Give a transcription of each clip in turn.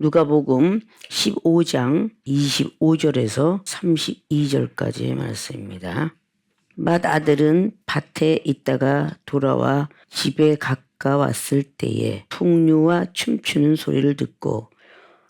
누가복음 15장 25절에서 32절까지의 말씀입니다. 맏아들은 밭에 있다가 돌아와 집에 가까웠을 때에 풍류와 춤추는 소리를 듣고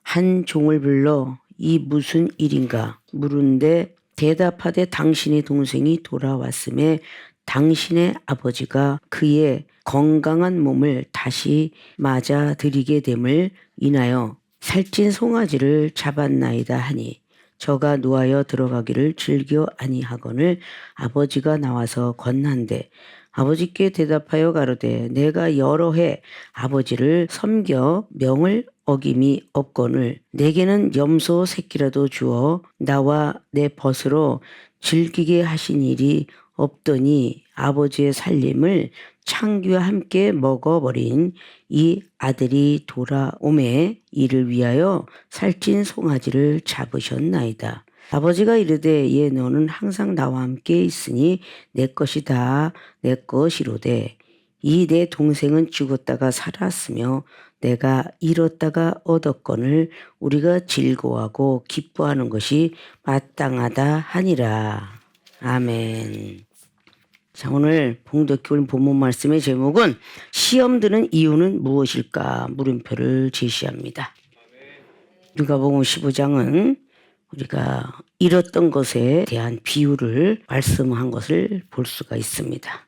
한 종을 불러 이 무슨 일인가 물은데 대답하되 당신의 동생이 돌아왔음에 당신의 아버지가 그의 건강한 몸을 다시 맞아들이게 됨을 인하여 살찐 송아지를 잡았나이다 하니 저가 누하여 들어가기를 즐겨 아니하거늘 아버지가 나와서 건난데 아버지께 대답하여 가로되 내가 여러 해 아버지를 섬겨 명을 어김이 없거늘 내게는 염소 새끼라도 주어 나와 내 벗으로 즐기게 하신 일이 없더니 아버지의 살림을 창기와 함께 먹어버린 이 아들이 돌아오매 이를 위하여 살찐 송아지를 잡으셨나이다. 아버지가 이르되 얘 너는 항상 나와 함께 있으니 내 것이 다 내 것이로되 이 내 동생은 죽었다가 살았으며 내가 잃었다가 얻었거늘 우리가 즐거워하고 기뻐하는 것이 마땅하다 하니라. 아멘. 자, 오늘 봉독교훈 본문 말씀의 제목은 시험 드는 이유는 무엇일까 물음표를 제시합니다. 누가복음 15장은 우리가 잃었던 것에 대한 비유를 말씀한 것을 볼 수가 있습니다.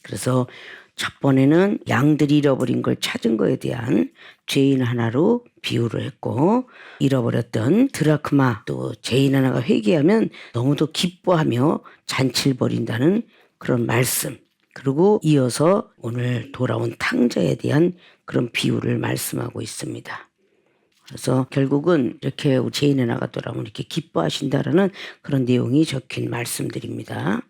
그래서 첫 번에는 양들이 잃어버린 걸 찾은 것에 대한 죄인 하나로 비유를 했고 잃어버렸던 드라크마 또 죄인 하나가 회개하면 너무도 기뻐하며 잔치를 벌인다는 그런 말씀 그리고 이어서 오늘 돌아온 탕자에 대한 그런 비유를 말씀하고 있습니다. 그래서 결국은 이렇게 죄인 하나가 돌아오면 이렇게 기뻐하신다라는 그런 내용이 적힌 말씀들입니다.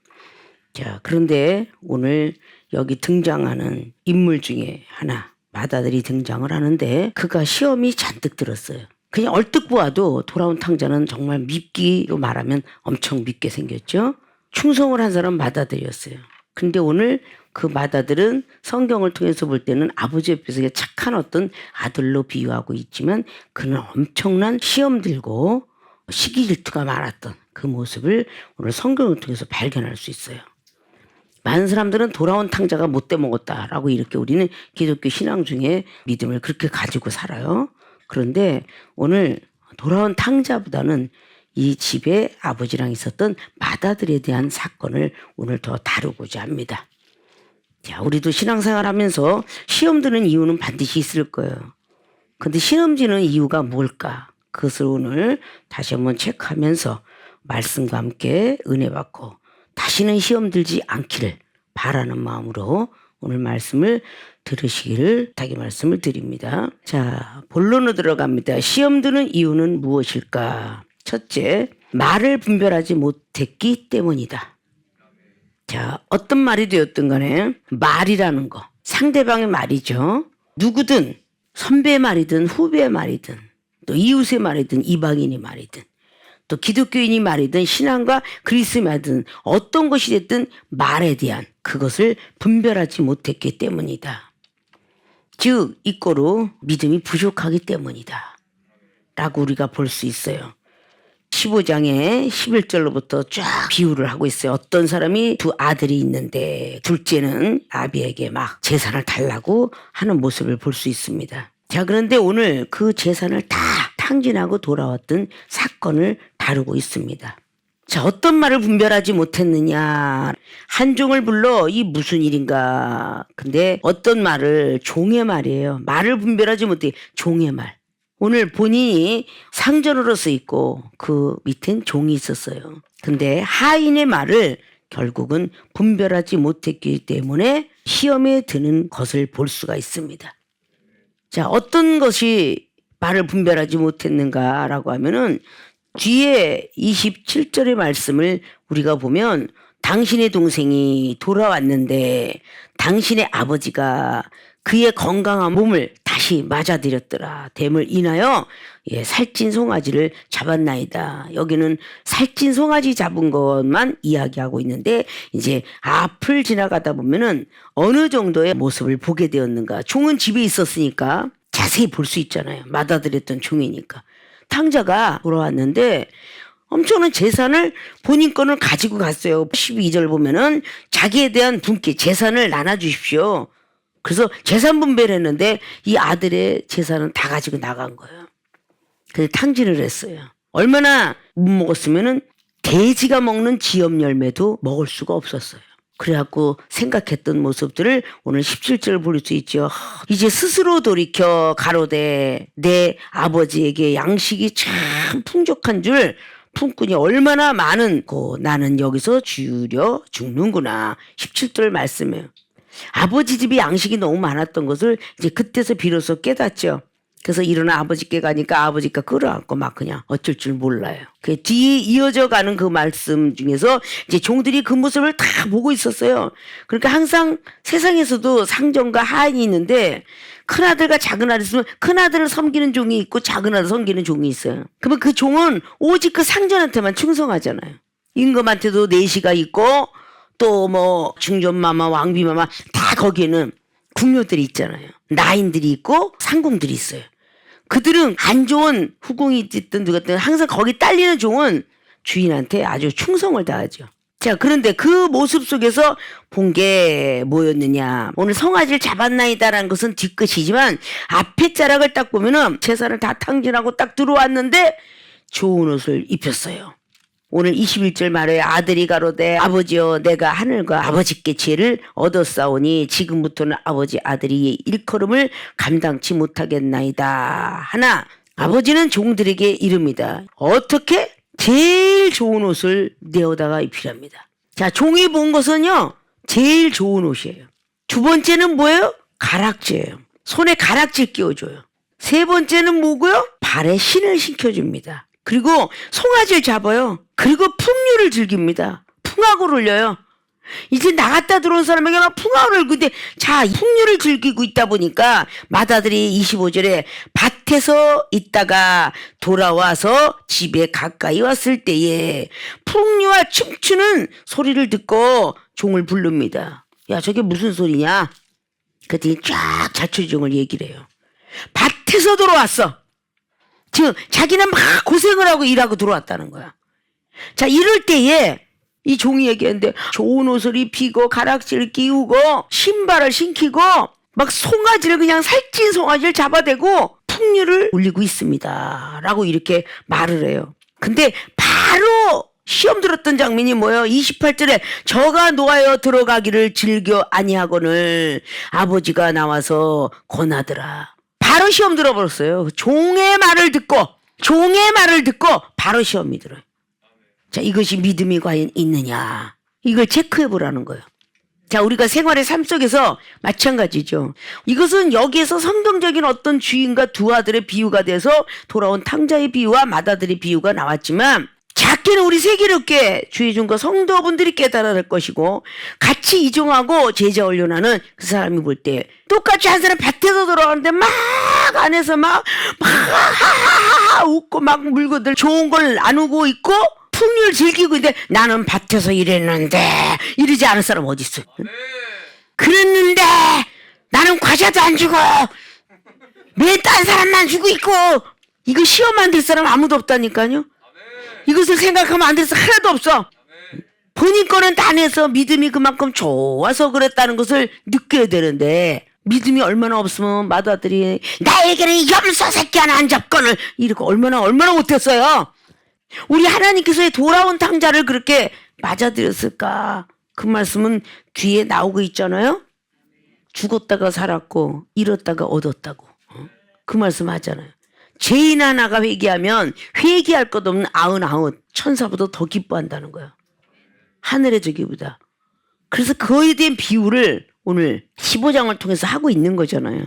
자, 그런데 오늘 여기 등장하는 인물 중에 하나 맏아들이 등장을 하는데 그가 시험이 잔뜩 들었어요. 그냥 얼뜻 보아도 돌아온 탕자는 정말 밉기로 말하면 엄청 밉게 생겼죠. 충성을 한 사람 맏아들이었어요. 근데 오늘 그 맏아들은 성경을 통해서 볼 때는 아버지 옆에서 착한 어떤 아들로 비유하고 있지만 그는 엄청난 시험 들고 시기 질투가 많았던 그 모습을 오늘 성경을 통해서 발견할 수 있어요. 많은 사람들은 돌아온 탕자가 못돼 먹었다라고 이렇게 우리는 기독교 신앙 중에 믿음을 그렇게 가지고 살아요. 그런데 오늘 돌아온 탕자보다는 이 집에 아버지랑 있었던 맏아들에 대한 사건을 오늘 더 다루고자 합니다. 자, 우리도 신앙생활 하면서 시험 드는 이유는 반드시 있을 거예요. 근데 시험 드는 이유가 뭘까? 그것을 오늘 다시 한번 체크하면서 말씀과 함께 은혜 받고 다시는 시험 들지 않기를 바라는 마음으로 오늘 말씀을 들으시기를 부탁의 말씀을 드립니다. 자, 본론으로 들어갑니다. 시험 드는 이유는 무엇일까? 첫째, 말을 분별하지 못했기 때문이다. 자, 어떤 말이 되었든 간에 말이라는 거, 상대방의 말이죠. 누구든 선배의 말이든 후배의 말이든 또 이웃의 말이든 이방인의 말이든 또 기독교인이 말이든 신앙과 그리스도의 말이든 어떤 것이 됐든 말에 대한 그것을 분별하지 못했기 때문이다. 즉 이꼬로 믿음이 부족하기 때문이다 라고 우리가 볼 수 있어요. 15장에 11절로부터 쫙 비유를 하고 있어요. 어떤 사람이 두 아들이 있는데 둘째는 아비에게 막 재산을 달라고 하는 모습을 볼 수 있습니다. 자, 그런데 오늘 그 재산을 다 탕진하고 돌아왔던 사건을 다루고 있습니다. 자, 어떤 말을 분별하지 못했느냐. 한 종을 불러 이 무슨 일인가. 근데 어떤 말을 종의 말이에요. 말을 분별하지 못해 종의 말. 오늘 본인이 상전으로 써 있고 그 밑엔 종이 있었어요. 근데 하인의 말을 결국은 분별하지 못했기 때문에 시험에 드는 것을 볼 수가 있습니다. 자, 어떤 것이 말을 분별하지 못했는가라고 하면은 뒤에 27절의 말씀을 우리가 보면 당신의 동생이 돌아왔는데 당신의 아버지가 그의 건강한 몸을 다시 맞아들였더라. 됨을 인하여 살찐 송아지를 잡았나이다. 여기는 살찐 송아지 잡은 것만 이야기하고 있는데 이제 앞을 지나가다 보면은 어느 정도의 모습을 보게 되었는가. 종은 집에 있었으니까 자세히 볼 수 있잖아요. 맏아들이었던 종이니까. 탕자가 돌아왔는데 엄청난 재산을 본인 거는 가지고 갔어요. 12절 보면은 자기에 대한 분께 재산을 나눠주십시오. 그래서 재산 분배를 했는데 이 아들의 재산은 다 가지고 나간 거예요. 그래서 탕진을 했어요. 얼마나 못 먹었으면은 돼지가 먹는 지엽 열매도 먹을 수가 없었어요. 그래갖고 생각했던 모습들을 오늘 17절 볼 수 있죠. 이제 스스로 돌이켜 가로되 내 아버지에게 양식이 참 풍족한 줄 품꾼이 얼마나 많은고 나는 여기서 주려 죽는구나. 17절 말씀이에요. 아버지 집에 양식이 너무 많았던 것을 이제 그때서 비로소 깨닫죠. 그래서 일어나 아버지께 가니까 아버지가 끌어안고 막 그냥 어쩔 줄 몰라요. 그 뒤에 이어져 가는 그 말씀 중에서 이제 종들이 그 모습을 다 보고 있었어요. 그러니까 항상 세상에서도 상전과 하인이 있는데 큰아들과 작은아들 있으면 큰아들을 섬기는 종이 있고 작은아들 섬기는 종이 있어요. 그러면 그 종은 오직 그 상전한테만 충성하잖아요. 임금한테도 내시가 있고 또 뭐 중전마마 왕비마마 다 거기에는 궁녀들이 있잖아요. 나인들이 있고 상궁들이 있어요. 그들은 안 좋은 후궁이 있든 누가 있든 항상 거기 딸리는 종은 주인한테 아주 충성을 다하죠. 자, 그런데 그 모습 속에서 본 게 뭐였느냐. 오늘 성아지를 잡았나이다라는 것은 뒤끝이지만 앞에 자락을 딱 보면은 재산을 다 탕진하고 딱 들어왔는데 좋은 옷을 입혔어요. 오늘 21절 말에 아들이 가로되 아버지여 내가 하늘과 아버지께 지혜를 얻었사오니 지금부터는 아버지 아들이 일컬음을 감당치 못하겠나이다. 하나 아버지는 종들에게 이릅니다. 어떻게? 제일 좋은 옷을 내어다가 입히랍니다. 자, 종이 본 것은요 제일 좋은 옷이에요. 두 번째는 뭐예요? 가락지예요. 손에 가락지를 끼워줘요. 세 번째는 뭐고요? 발에 신을 신겨줍니다. 그리고 송아지를 잡아요. 그리고 풍류를 즐깁니다. 풍악을 올려요. 이제 나갔다 들어온 사람에게 막 풍악을 올리는데 자, 풍류를 즐기고 있다 보니까 맏아들이 25절에 밭에서 있다가 돌아와서 집에 가까이 왔을 때에 풍류와 춤추는 소리를 듣고 종을 부릅니다. 야, 저게 무슨 소리냐? 그랬더니 쫙 자초지종을 얘기를 해요. 밭에서 돌아왔어. 즉 자기는 막 고생을 하고 일하고 들어왔다는 거야. 자, 이럴 때에 이 종이 얘기했는데 좋은 옷을 입히고 가락지를 끼우고 신발을 신기고 막 송아지를 그냥 살찐 송아지를 잡아대고 풍류를 올리고 있습니다 라고 이렇게 말을 해요. 근데 바로 시험 들었던 장면이 뭐예요? 28절에 저가 노하여 들어가기를 즐겨 아니하거늘 아버지가 나와서 권하더라. 바로 시험 들어버렸어요. 종의 말을 듣고 바로 시험이 들어요. 자, 이것이 믿음이 과연 있느냐 이걸 체크해 보라는 거예요. 자, 우리가 생활의 삶 속에서 마찬가지죠. 이것은 여기에서 성경적인 어떤 주인과 두 아들의 비유가 돼서 돌아온 탕자의 비유와 맏아들의 비유가 나왔지만 작게는 우리 세계롭게 주의 종과 성도분들이 깨달아야 할 것이고 같이 이종하고 제자 훈련하는 그 사람이 볼 때 똑같이 한 사람 밭에서 돌아가는데 막 안에서 막 웃고 막 물건들 좋은 걸 나누고 있고 풍류를 즐기고 있는데 나는 밭에서 일했는데 이러지 않을 사람 어디 있어요? 그랬는데 나는 과자도 안 주고 매 딴 사람만 주고 있고 이거 시험 안 될 사람 아무도 없다니까요. 이것을 생각하면 안 될 사람 하나도 없어. 본인 거는 다 내서 믿음이 그만큼 좋아서 그랬다는 것을 느껴야 되는데 믿음이 얼마나 없으면 맏아들이 나에게는 염소 새끼 하나 안 잡거늘 이러고 얼마나 못했어요. 우리 하나님께서의 돌아온 탕자를 그렇게 맞아들였을까? 그 말씀은 뒤에 나오고 있잖아요. 죽었다가 살았고 잃었다가 얻었다고. 그 말씀 하잖아요. 죄인 하나가 회개하면 회개할 것 없는 99 천사보다 더 기뻐한다는 거야. 하늘의 저기보다. 그래서 그거에 대한 비유를 오늘 15장을 통해서 하고 있는 거잖아요.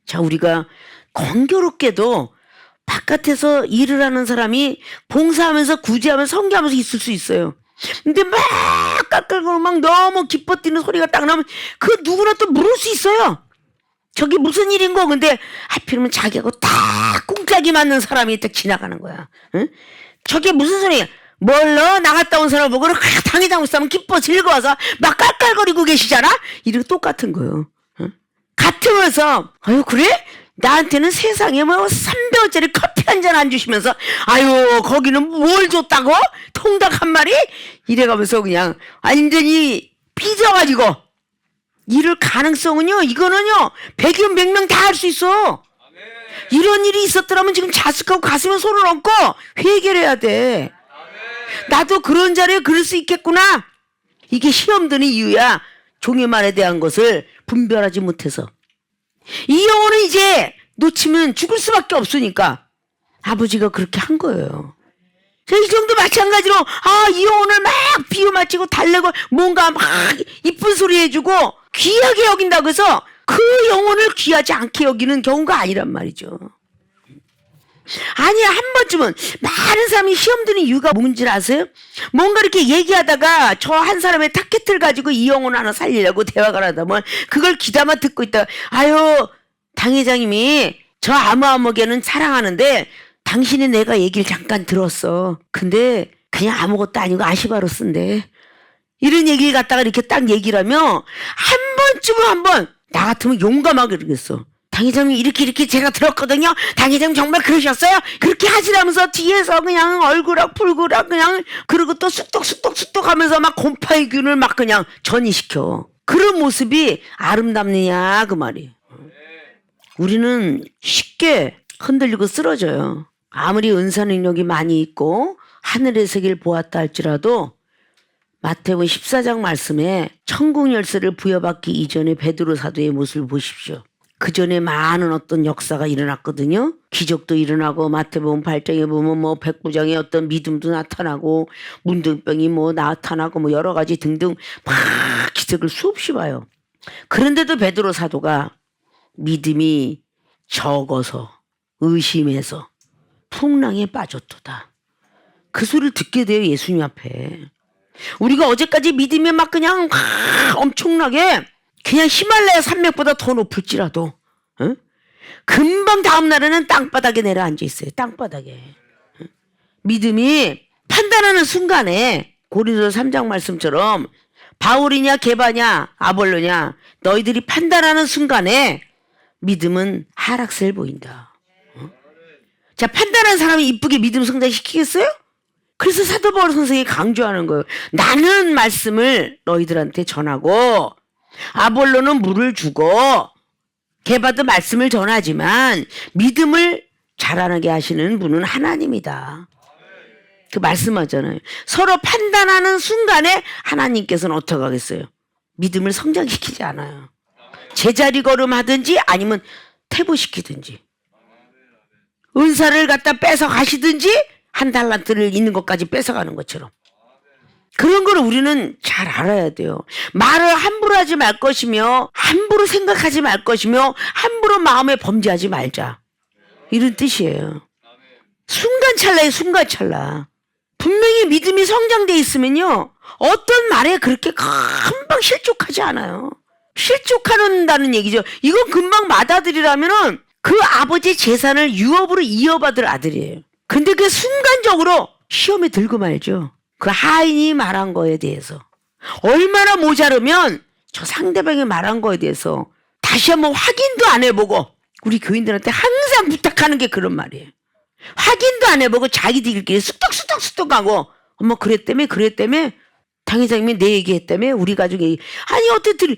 자, 우리가 공교롭게도 바깥에서 일을 하는 사람이 봉사하면서 구제하면서 선교하면서 있을 수 있어요. 근데 막 깔깔거리고 막 너무 기뻐 뛰는 소리가 딱 나면 그 누구나 또 물을 수 있어요. 저게 무슨 일인고. 근데 하필이면 자기하고 딱 꿍짝이 맞는 사람이 딱 지나가는 거야. 응? 저게 무슨 소리야. 뭘로 나갔다 온 사람을 보고 당이당 싸면 기뻐 즐거워서 막 깔깔거리고 계시잖아. 이거 똑같은 거예요. 응? 같은 같으면서 아유 그래? 나한테는 세상에 뭐 300원짜리 커피 한 잔 안 주시면서 아유 거기는 뭘 줬다고? 통닭 한 마리? 이래가면서 그냥 완전히 삐져가지고 이럴 가능성은요 이거는요 100명 100명 다 할 수 있어. 이런 일이 있었더라면 지금 자숙하고 가슴에 손을 얹고 회개해야 돼. 나도 그런 자리에 그럴 수 있겠구나. 이게 시험 드는 이유야. 종의 말에 대한 것을 분별하지 못해서. 이 영혼은 이제 놓치면 죽을 수밖에 없으니까 아버지가 그렇게 한 거예요. 이 정도 마찬가지로 이 영혼을 막 비유 맞추고 달래고 뭔가 막 이쁜 소리 해주고 귀하게 여긴다고 해서 그 영혼을 귀하지 않게 여기는 경우가 아니란 말이죠. 아니야, 한 번쯤은 많은 사람이 시험 드는 이유가 뭔지 아세요? 뭔가 이렇게 얘기하다가 저 한 사람의 타켓을 가지고 이 영혼 하나 살리려고 대화가 하다 보면 그걸 귀담아 듣고 있다가 아유 당 회장님이 저 아무개는 사랑하는데 당신이 내가 얘기를 잠깐 들었어. 근데 그냥 아무것도 아니고 아시바로스인데 이런 얘기를 갖다가 이렇게 딱 얘기를 하면 한 번쯤은 한번 나 같으면 용감하게 그러겠어. 당 회장님 이렇게 제가 들었거든요. 당 회장님 정말 그러셨어요? 그렇게 하시라면서 뒤에서 그냥 얼굴락 풀구락 그냥 그리고 또 쑥덕 하면서 막 곰팡이 균을 막 그냥 전이시켜. 그런 모습이 아름답느냐 그 말이에요. 우리는 쉽게 흔들리고 쓰러져요. 아무리 은사 능력이 많이 있고 하늘의 세계를 보았다 할지라도 마태복음 14장 말씀에 천국 열쇠를 부여받기 이전에 베드로 사도의 모습을 보십시오. 그 전에 많은 어떤 역사가 일어났거든요. 기적도 일어나고 마태복음 8장에 보면 뭐 백부장의 어떤 믿음도 나타나고 문둥병이 뭐 나타나고 뭐 여러 가지 등등 막 기적을 수없이 봐요. 그런데도 베드로 사도가 믿음이 적어서 의심해서 풍랑에 빠졌도다. 그 소리를 듣게 돼요. 예수님 앞에. 우리가 어제까지 믿음이 막 그냥 엄청나게 그냥 히말라야 산맥보다 더 높을지라도 금방 다음 날에는 땅바닥에 내려앉아 있어요. 땅바닥에. 믿음이 판단하는 순간에 고린도서 3장 말씀처럼 바울이냐 게바냐 아볼로냐 너희들이 판단하는 순간에 믿음은 하락세를 보인다. 자, 판단하는 사람이 이쁘게 믿음 성장시키겠어요? 그래서 사도 바울 선생이 강조하는 거예요. 나는 말씀을 너희들한테 전하고 아볼로는 물을 주고 게바도 말씀을 전하지만 믿음을 자라나게 하시는 분은 하나님이다. 그 말씀하잖아요. 서로 판단하는 순간에 하나님께서는 어떻게 하겠어요? 믿음을 성장시키지 않아요. 제자리 걸음하든지 아니면 퇴보시키든지 은사를 갖다 뺏어 가시든지 한 달란트를 있는 것까지 뺏어가는 것처럼 그런 걸 우리는 잘 알아야 돼요. 말을 함부로 하지 말 것이며 함부로 생각하지 말 것이며 함부로 마음에 범죄하지 말자 이런 뜻이에요. 순간찰나에 순간찰나 분명히 믿음이 성장돼 있으면요 어떤 말에 그렇게 금방 실족하지 않아요. 실족한다는 얘기죠. 이건 금방 맏아들이라면은 그 아버지 재산을 유업으로 이어받을 아들이에요. 근데 그 순간적으로 시험에 들고 말죠. 그 하인이 말한 거에 대해서 얼마나 모자르면 저 상대방이 말한 거에 대해서 다시 한번 확인도 안 해보고 우리 교인들한테 항상 부탁하는 게 그런 말이에요. 확인도 안 해보고 자기들끼리 쑥덕하고 엄마 그랬다며 당 회장님이 내 얘기했다며 우리 가족이 아니 어떻게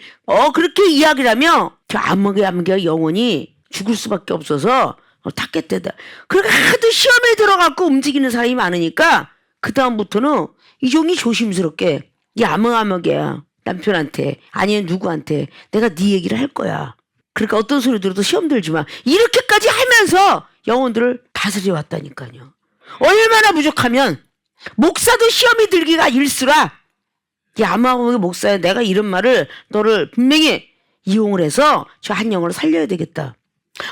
그렇게 이야기를 하면 저 암흑의 영혼이 죽을 수밖에 없어서 탔겠대다. 그러니까 하도 시험에 들어갖고 움직이는 사람이 많으니까 그 다음부터는 이 종이 조심스럽게 이 암흑이야 남편한테 아니면 누구한테 내가 네 얘기를 할 거야. 그러니까 어떤 소리 들어도 시험 들지 마. 이렇게까지 하면서 영혼들을 다스려 왔다니까요. 얼마나 부족하면 목사도 시험이 들기가 일수라 이 암흑의 목사야 내가 이런 말을 너를 분명히 이용을 해서 저 한 영혼을 살려야 되겠다.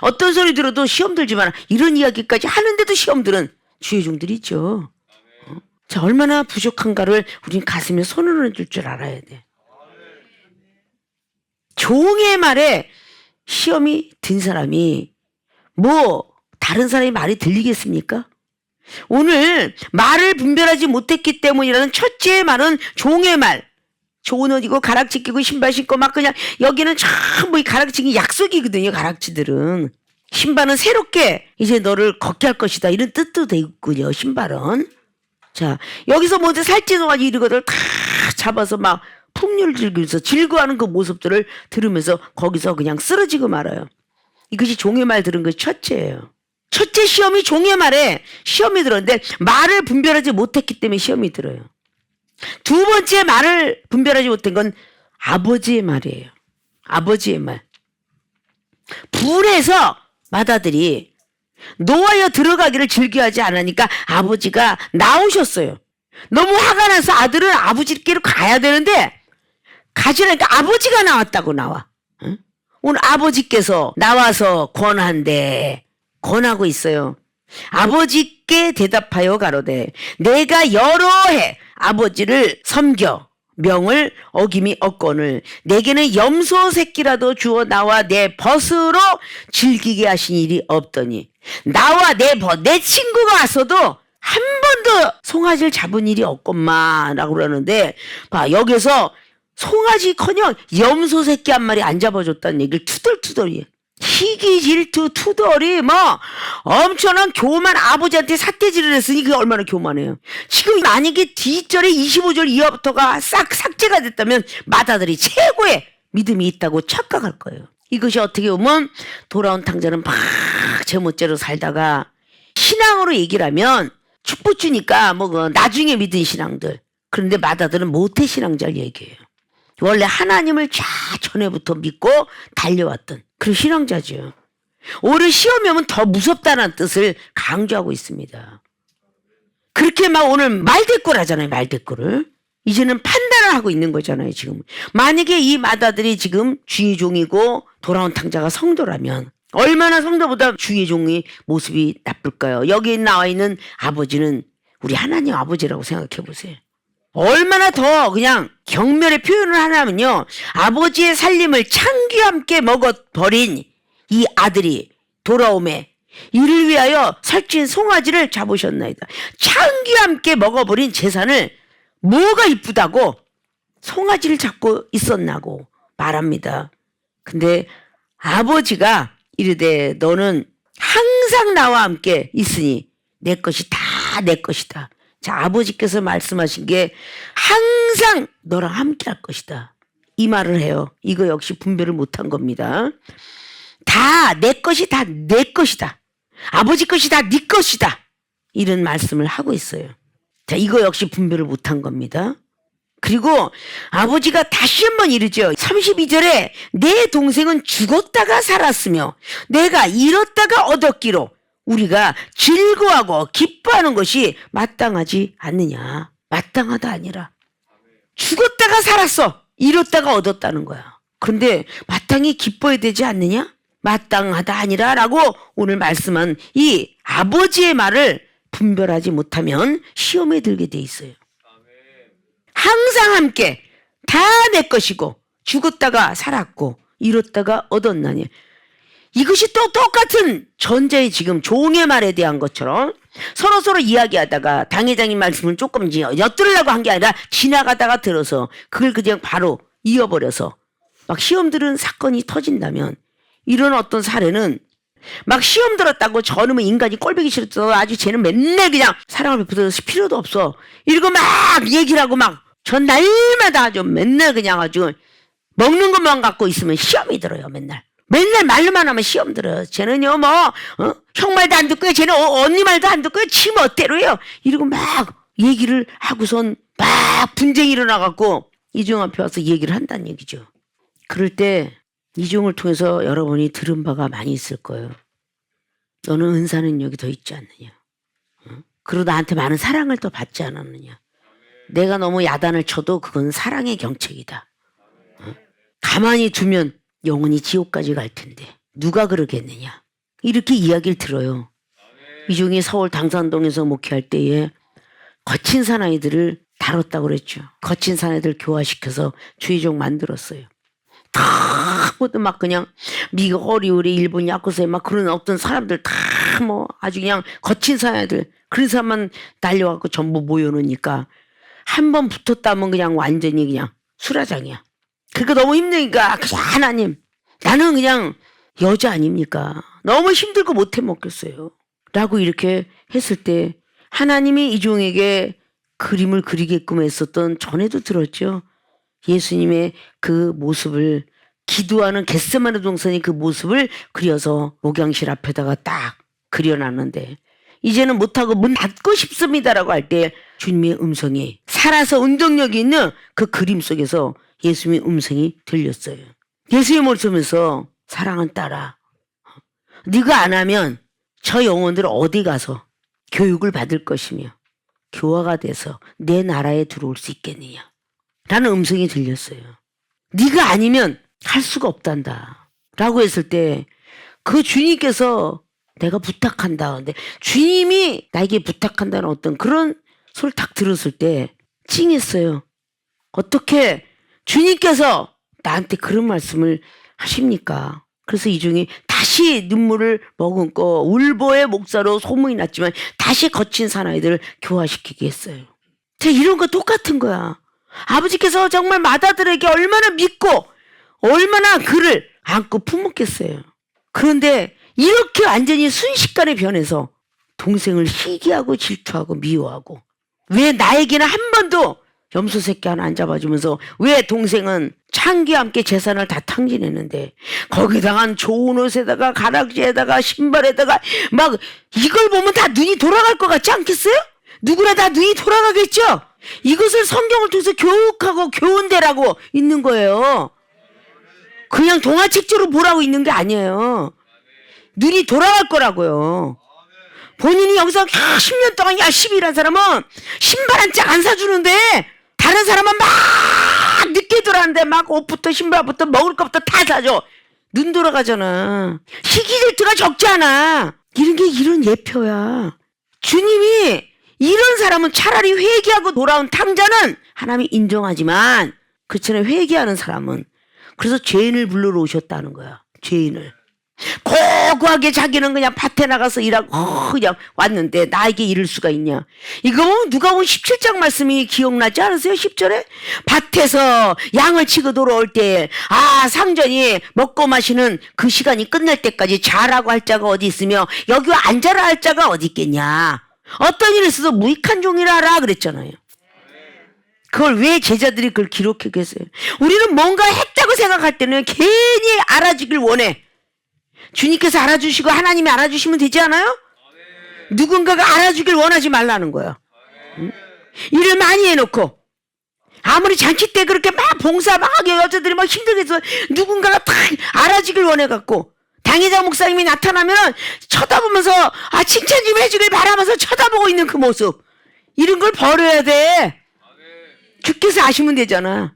어떤 소리 들어도 시험 들지 마라. 이런 이야기까지 하는데도 시험 들은 주의 종들이 있죠. 자, 얼마나 부족한가를 우린 가슴에 손을 얹을 줄 알아야 돼. 종의 말에 시험이 든 사람이 뭐 다른 사람이 말이 들리겠습니까? 오늘 말을 분별하지 못했기 때문이라는 첫째 말은 종의 말. 좋은 옷 입고 가락지 끼고 신발 신고 막 그냥 여기는 전부 이 가락지기 약속이거든요. 가락지들은. 신발은 새롭게 이제 너를 걷게 할 것이다. 이런 뜻도 되고요. 신발은. 자, 여기서 먼저 살찌워가지고 이런 것들 다 잡아서 막 풍류를 즐기면서 즐거워하는 그 모습들을 들으면서 거기서 그냥 쓰러지고 말아요. 이것이 종의 말 들은 것이 첫째예요. 첫째 시험이 종의 말에 시험이 들었는데 말을 분별하지 못했기 때문에 시험이 들어요. 두 번째 말을 분별하지 못한 건 아버지의 말이에요. 아버지의 말. 불에서 맏아들이 노하여 들어가기를 즐겨하지 않으니까 아버지가 나오셨어요. 너무 화가 나서 아들은 아버지께로 가야 되는데 가지라니까 아버지가 나왔다고 나와. 응? 오늘 아버지께서 나와서 권하고 있어요. 아버지께 대답하여 가로되 내가 여러 해 아버지를 섬겨 명을 어김이 없거늘 내게는 염소 새끼라도 주어 나와 내 벗으로 즐기게 하신 일이 없더니 나와 내 친구가 왔어도 한 번도 송아지를 잡은 일이 없건만 라고 그러는데 봐 여기서 송아지커녕 염소 새끼 한 마리 안 잡아줬다는 얘기를 투덜투덜이 희귀 질투 투덜이 뭐 엄청난 교만 아버지한테 삿대질을 했으니 그게 얼마나 교만해요. 지금 만약에 뒷절에 25절 이하부터가 싹 삭제가 됐다면 맏아들이 최고의 믿음이 있다고 착각할 거예요. 이것이 어떻게 보면 돌아온 탕자는 막 제멋대로 살다가 신앙으로 얘기를 하면 축복 주니까 뭐 나중에 믿은 신앙들 그런데 맏아들은 모태 신앙자를 얘기해요. 원래 하나님을 전에부터 믿고 달려왔던 그런 신앙자죠. 오히려 시험이 오면 더 무섭다는 뜻을 강조하고 있습니다. 그렇게 막 오늘 말대꾸를 하잖아요. 말대꾸를. 이제는 판단을 하고 있는 거잖아요. 지금. 만약에 이 맏아들이 지금 주의 종이고 돌아온 탕자가 성도라면 얼마나 성도보다 주의 종의 모습이 나쁠까요? 여기 나와 있는 아버지는 우리 하나님 아버지라고 생각해 보세요. 얼마나 더 그냥 경멸의 표현을 하냐면요. 아버지의 살림을 창기와 함께 먹어버린 이 아들이 돌아오매 이를 위하여 살찐 송아지를 잡으셨나이다. 창기와 함께 먹어버린 재산을 뭐가 이쁘다고 송아지를 잡고 있었나고 말합니다. 근데 아버지가 이르되 너는 항상 나와 함께 있으니 내 것이 다 내 것이다. 자, 아버지께서 말씀하신 게 항상 너랑 함께 할 것이다. 이 말을 해요. 이거 역시 분별을 못한 겁니다. 다 내 것이 다 내 것이다. 아버지 것이 다 네 것이다. 이런 말씀을 하고 있어요. 자, 이거 역시 분별을 못한 겁니다. 그리고 아버지가 다시 한번 이르죠. 32절에 내 동생은 죽었다가 살았으며 내가 잃었다가 얻었기로 우리가 즐거워하고 기뻐하는 것이 마땅하지 않느냐. 마땅하다 아니라 죽었다가 살았어. 잃었다가 얻었다는 거야. 그런데 마땅히 기뻐해야 되지 않느냐? 마땅하다 아니라 라고 오늘 말씀한 이 아버지의 말을 분별하지 못하면 시험에 들게 돼 있어요. 항상 함께 다 내 것이고 죽었다가 살았고 잃었다가 얻었나니 이것이 또 똑같은 전자의 지금 종의 말에 대한 것처럼 서로 이야기하다가 당회장님 말씀을 조금 엿들으려고 한 게 아니라 지나가다가 들어서 그걸 그냥 바로 이어버려서 막 시험 들은 사건이 터진다면 이런 어떤 사례는 막 시험 들었다고 저놈의 인간이 꼴보기 싫었어. 아주 쟤는 맨날 그냥 사랑을 베풀어서 필요도 없어. 이러고 막 얘기를 하고 막 전 날마다 아주 맨날 그냥 아주 먹는 것만 갖고 있으면 시험이 들어요. 맨날 말로만 하면 시험 들어요. 쟤는요 형 말도 안 듣고요. 쟤는 언니 말도 안 듣고요. 지 멋대로요. 이러고 막 얘기를 하고선 막 분쟁이 일어나갖고 이종 앞에 와서 얘기를 한다는 얘기죠. 그럴 때 이종을 통해서 여러분이 들은 바가 많이 있을 거예요. 너는 은사는 여기 더 있지 않느냐. 그리고 나한테 많은 사랑을 더 받지 않았느냐. 내가 너무 야단을 쳐도 그건 사랑의 경책이다. 가만히 두면 영원히 지옥까지 갈 텐데 누가 그러겠느냐. 이렇게 이야기를 들어요. 이종이 서울 당산동에서 목회할 때에 거친 사나이들을 다뤘다고 그랬죠. 거친 사나이들 교화시켜서 주의종 만들었어요. 다 모두 막 그냥 미국 어리우리 일본 야쿠자에 막 그런 어떤 사람들 다 뭐 아주 그냥 거친 사나이들 그런 사람만 달려갖고 전부 모여놓으니까 한 번 붙었다면 그냥 완전히 그냥 수라장이야. 그러니까 너무 힘드니까 그냥 하나님, 나는 그냥 여자 아닙니까? 너무 힘들고 못해 먹겠어요. 라고 이렇게 했을 때 하나님이 이 종에게 그림을 그리게끔 했었던, 전에도 들었죠. 예수님의 그 모습을, 기도하는 겟세마네 동산의 그 모습을 그려서 목양실 앞에다가 딱 그려놨는데, 이제는 못하고 문 닫고 싶습니다라고 할 때 주님의 음성이, 살아서 운동력이 있는 그 그림 속에서 예수님의 음성이 들렸어요. 예수님의 모습에서 사랑하는 딸아, 네가 안 하면 저 영혼들 어디 가서 교육을 받을 것이며 교화가 돼서 내 나라에 들어올 수 있겠느냐 라는 음성이 들렸어요. 네가 아니면 할 수가 없단다 라고 했을 때 그 주님께서 내가 부탁한다. 근데 주님이 나에게 부탁한다는 어떤 그런 소리를 딱 들었을 때 찡했어요. 어떻게 주님께서 나한테 그런 말씀을 하십니까? 그래서 이 중에 다시 눈물을 머금고 울보의 목사로 소문이 났지만 다시 거친 사나이들을 교화시키게 했어요. 자, 이런 거 똑같은 거야. 아버지께서 정말 맏아들에게 얼마나 믿고 얼마나 그를 안고 품었겠어요. 그런데 이렇게 완전히 순식간에 변해서 동생을 시기하고 질투하고 미워하고, 왜 나에게는 한 번도 염소 새끼 하나 안 잡아주면서 왜 동생은 창기와 함께 재산을 다 탕진했는데 거기다가 좋은 옷에다가 가락지에다가 신발에다가 막 이걸 보면 다 눈이 돌아갈 것 같지 않겠어요? 누구나 다 눈이 돌아가겠죠? 이것을 성경을 통해서 교육하고 교훈대라고 있는 거예요. 그냥 동화책조로 보라고 있는 게 아니에요. 눈이 돌아갈 거라고요. 본인이 여기서 10년 동안 열심히 일한 사람은 신발 한 짝 안 사주는데 다른 사람은 막 늦게 들어왔는데 막 옷부터 신발부터 먹을 것부터 다 사줘. 눈 돌아가잖아. 시기질투가 적지 않아. 이런 게 이런 예표야. 주님이 이런 사람은 차라리 회개하고 돌아온 탕자는 하나님이 인정하지만, 그렇잖아요. 회개하는 사람은. 그래서 죄인을 불러러 오셨다는 거야. 죄인을. 고고하게 자기는 그냥 밭에 나가서 일하고 그냥 왔는데 나에게 이럴 수가 있냐. 이거 보면 누가복음 17장 말씀이 기억나지 않으세요? 10절에 밭에서 양을 치고 돌아올 때 상전이 먹고 마시는 그 시간이 끝날 때까지 자라고 할 자가 어디 있으며 여기 앉아라 할 자가 어디 있겠냐. 어떤 일에 있어서 무익한 종이라 하라 그랬잖아요. 그걸 왜 제자들이 그걸 기록했겠어요? 우리는 뭔가 했다고 생각할 때는 괜히 알아주길 원해. 주님께서 알아주시고 하나님이 알아주시면 되지 않아요? 누군가가 알아주길 원하지 말라는 거야. 응? 일을 많이 해놓고 아무리 잔치 때 그렇게 막 봉사 막 여자들이 막 힘들게 해서 누군가가 다 알아주길 원해갖고 당회장 목사님이 나타나면 쳐다보면서 칭찬 좀 해주길 바라면서 쳐다보고 있는 그 모습, 이런 걸 버려야 돼. 주께서 아시면 되잖아.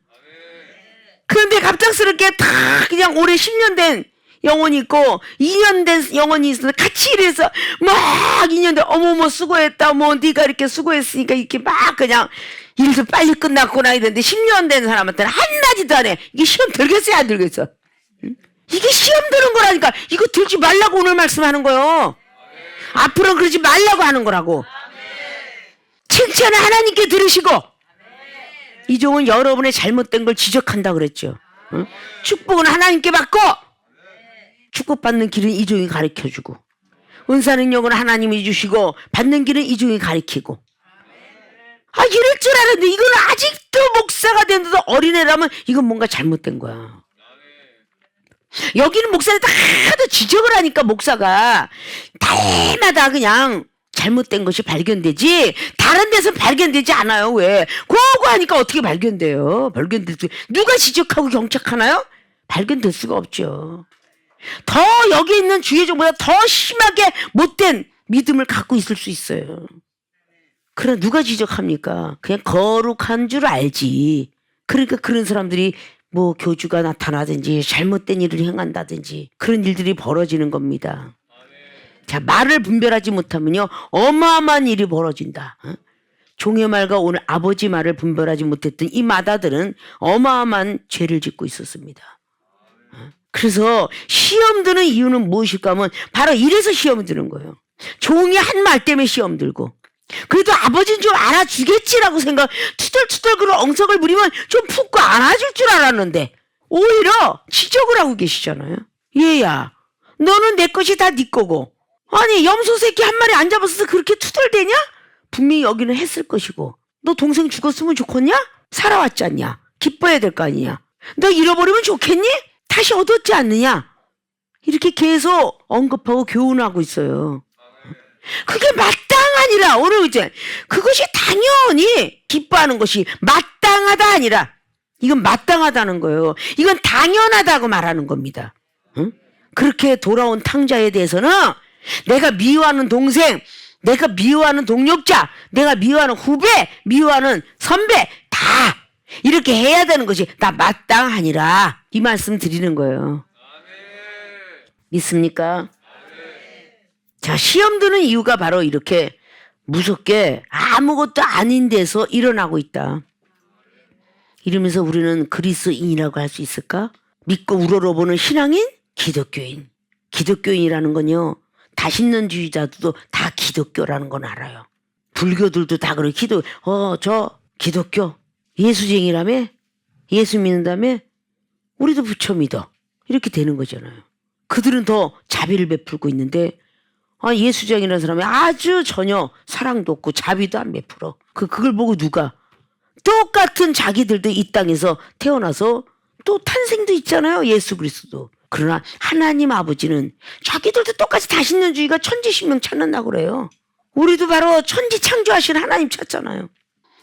그런데 갑작스럽게 다 그냥 올해 10년 된 영혼이 있고 2년 된 영혼이 있어서 같이 일해서 막 2년 된 어머머 수고했다, 뭐 네가 이렇게 수고했으니까 이렇게 막 그냥 일도 빨리 끝났구나 이랬는데 10년 된 사람한테는 한마디도 안 해. 이게 시험 들겠어요 안 들겠어? 응? 이게 시험 드는 거라니까. 이거 들지 말라고 오늘 말씀하는 거요. 앞으로는 그러지 말라고 하는 거라고. 칭찬을 하나님께 들으시고, 이 종은 여러분의 잘못된 걸 지적한다 그랬죠. 응? 축복은 하나님께 받고 축복받는 길은 이 종이 가르쳐주고, 은사 능력은 하나님이 주시고 받는 길은 이 종이 가르치고. 이럴 줄 알았는데 이건 아직도 목사가 됐는데도 어린애라면 이건 뭔가 잘못된 거야. 여기는 목사를 다들 지적을 하니까 목사가 날마다 그냥 잘못된 것이 발견되지 다른 데서는 발견되지 않아요. 왜? 그거 하니까 어떻게 발견돼요? 누가 지적하고 경책하나요? 발견될 수가 없죠. 더 여기 있는 주의 종보다 더 심하게 못된 믿음을 갖고 있을 수 있어요. 그러나 누가 지적합니까? 그냥 거룩한 줄 알지. 그러니까 그런 사람들이 뭐 교주가 나타나든지 잘못된 일을 행한다든지 그런 일들이 벌어지는 겁니다. 자, 말을 분별하지 못하면요 어마어마한 일이 벌어진다. 종의 말과 오늘 아버지 말을 분별하지 못했던 이 맏아들은 어마어마한 죄를 짓고 있었습니다. 그래서 시험 드는 이유는 무엇일까 하면 바로 이래서 시험 드는 거예요. 종이 한 말 때문에 시험 들고, 그래도 아버지는 좀 알아주겠지라고 생각, 투덜투덜 그런 엉석을 부리면 좀 푹고 안아줄 줄 알았는데 오히려 지적을 하고 계시잖아요. 얘야, 너는 내 것이 다 네 거고, 아니 염소 새끼 한 마리 안 잡았어서 그렇게 투덜대냐? 분명히 여기는 했을 것이고, 너 동생 죽었으면 좋겠냐? 살아왔지 않냐? 기뻐해야 될 거 아니냐? 너 잃어버리면 좋겠니? 다시 얻었지 않느냐? 이렇게 계속 언급하고 교훈하고 있어요. 그게 마땅하니라. 오늘 이제 그것이 당연히 기뻐하는 것이 마땅하다 아니라, 이건 마땅하다는 거예요. 이건 당연하다고 말하는 겁니다. 응? 그렇게 돌아온 탕자에 대해서는 내가 미워하는 동생, 내가 미워하는 동력자, 내가 미워하는 후배, 미워하는 선배 다 이렇게 해야 되는 것이 다 마땅하니라, 이 말씀 드리는 거예요. 믿습니까? 자, 시험 드는 이유가 바로 이렇게 무섭게 아무것도 아닌 데서 일어나고 있다. 이러면서 우리는 그리스도인이라고 할 수 있을까? 믿고 우러러보는 신앙인? 기독교인. 기독교인이라는 건요, 다신론주의자들도 다 기독교라는 건 알아요. 불교들도 다 그래. 저 기독교 예수쟁이라며? 예수 믿는다며? 우리도 부처 믿어. 이렇게 되는 거잖아요. 그들은 더 자비를 베풀고 있는데, 예수쟁이라는 사람이 아주 전혀 사랑도 없고 자비도 안 베풀어. 그걸 보고 누가, 똑같은 자기들도 이 땅에서 태어나서 또 탄생도 있잖아요. 예수 그리스도. 그러나 하나님 아버지는 자기들도 똑같이 다신론주의가 천지신명 찾는다고 그래요. 우리도 바로 천지 창조하신 하나님 찾잖아요.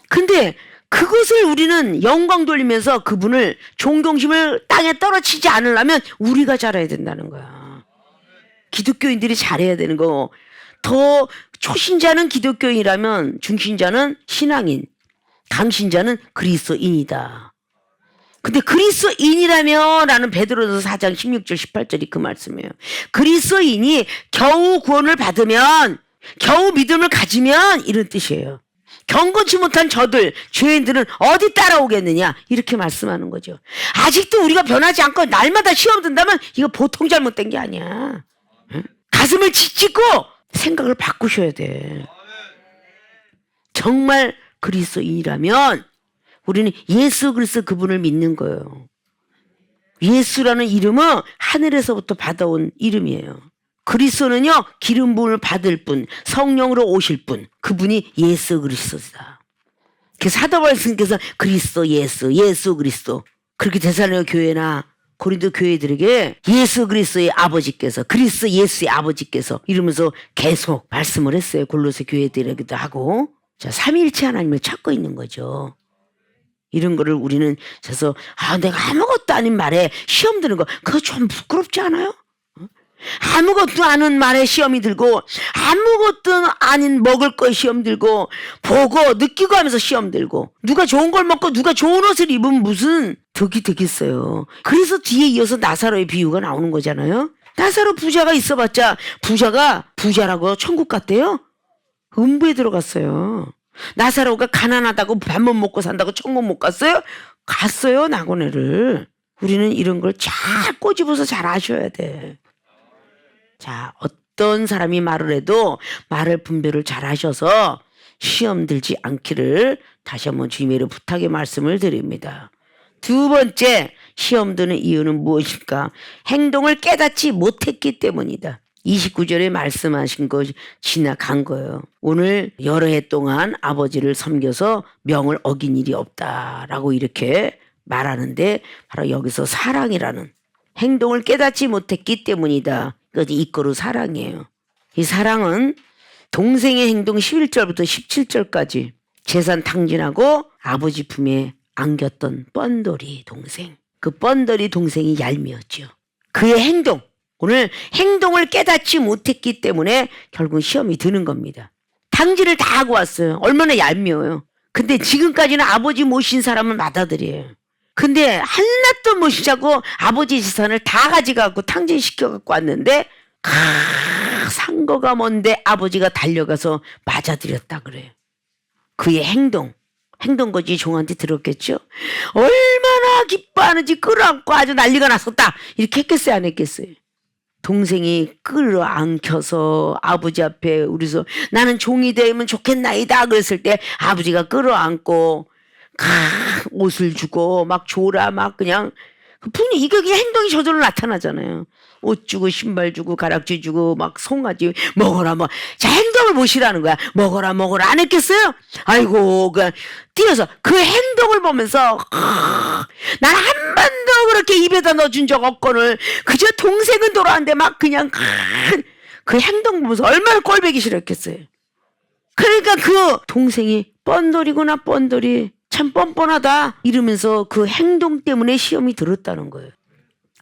근데 그것을 우리는 영광 돌리면서 그분을 존경심을 땅에 떨어치지 않으려면 우리가 잘해야 된다는 거야. 기독교인들이 잘해야 되는 거. 더 초신자는 기독교인이라면 중신자는 신앙인, 강신자는 그리스도인이다. 근데 그리스도인이라면 라는 베드로서 4장 16절 18절이 그 말씀이에요. 그리스도인이 겨우 구원을 받으면, 겨우 믿음을 가지면 이런 뜻이에요. 경건치 못한 저들, 죄인들은 어디 따라오겠느냐, 이렇게 말씀하는 거죠. 아직도 우리가 변하지 않고 날마다 시험 든다면 이거 보통 잘못된 게 아니야. 응? 가슴을 찢고 생각을 바꾸셔야 돼. 정말 그리스도인이라면 우리는 예수 그리스도 그분을 믿는 거예요. 예수라는 이름은 하늘에서부터 받아온 이름이에요. 그리스도는요, 기름 부음을 받을 분, 성령으로 오실 분, 그분이 예수 그리스도다. 사도 바울께서 그리스도 예수 그리스도, 그렇게 데살로니가 교회나 고린도 교회들에게 예수 그리스도의 아버지께서, 그리스도 예수의 아버지께서 이러면서 계속 말씀을 했어요. 골로새 교회들에게도 하고. 자, 삼위일체 하나님을 찾고 있는 거죠. 이런 거를 우리는 그래서 내가 아무것도 아닌 말에 시험 드는 거, 그거 좀 부끄럽지 않아요? 아무것도 아닌 말에 시험이 들고, 아무것도 아닌 먹을 거에 시험 들고, 보고 느끼고 하면서 시험 들고, 누가 좋은 걸 먹고 누가 좋은 옷을 입으면 무슨 덕이 되겠어요. 그래서 뒤에 이어서 나사로의 비유가 나오는 거잖아요. 나사로 부자가 있어봤자 부자가 부자라고 천국 갔대요? 음부에 들어갔어요. 나사로가 가난하다고 밥 못 먹고 산다고 천국 못 갔어요? 갔어요, 나고네를. 우리는 이런 걸 잘 꼬집어서 잘 아셔야 돼. 자, 어떤 사람이 말을 해도 말을 분별을 잘 하셔서 시험 들지 않기를 다시 한번 주님의 부탁의 말씀을 드립니다. 두 번째, 시험 드는 이유는 무엇일까? 행동을 깨닫지 못했기 때문이다. 29절에 말씀하신 것이 지나간 거예요. 오늘 여러 해 동안 아버지를 섬겨서 명을 어긴 일이 없다라고 이렇게 말하는데, 바로 여기서 사랑이라는, 행동을 깨닫지 못했기 때문이다. 이것이 이꼬르 사랑이에요. 이 사랑은 동생의 행동 11절부터 17절까지 재산 탕진하고 아버지 품에 안겼던 뻔돌이 동생. 그 뻔돌이 동생이 얄미웠죠. 그의 행동, 오늘 행동을 깨닫지 못했기 때문에 결국 시험이 드는 겁니다. 탕진을 다 하고 왔어요. 얼마나 얄미워요. 근데 지금까지는 아버지 모신 사람을 받아들여요. 근데 한낱도 모시자고 아버지 재산을 다 가져가고 탕진시켜갖고 왔는데, 상거가 뭔데 아버지가 달려가서 맞아들였다 그래요. 그의 행동거지 종한테 들었겠죠. 얼마나 기뻐하는지 끌어안고 아주 난리가 났었다, 이렇게 했겠어요, 안 했겠어요? 동생이 끌어안켜서 아버지 앞에 우리서 나는 종이 되면 좋겠나이다 그랬을 때 아버지가 끌어안고 옷을 주고 막 줘라 막 그냥 분이 이게 그냥 행동이 저절로 나타나잖아요. 옷 주고 신발 주고 가락지 주고 막 송아지 먹어라 뭐. 자, 행동을 보시라는 거야. 먹어라 안 했겠어요? 아이고 그냥 뛰어서 그 행동을 보면서 난 한 번도 그렇게 입에다 넣어준 적 없거늘 그저 동생은 돌아왔는데 막 그냥 그 행동 보면서 얼마나 꼴보기 싫었겠어요. 그러니까 그 동생이 뻔돌이구나 뻔돌이 참 뻔뻔하다 이러면서 그 행동 때문에 시험이 들었다는 거예요.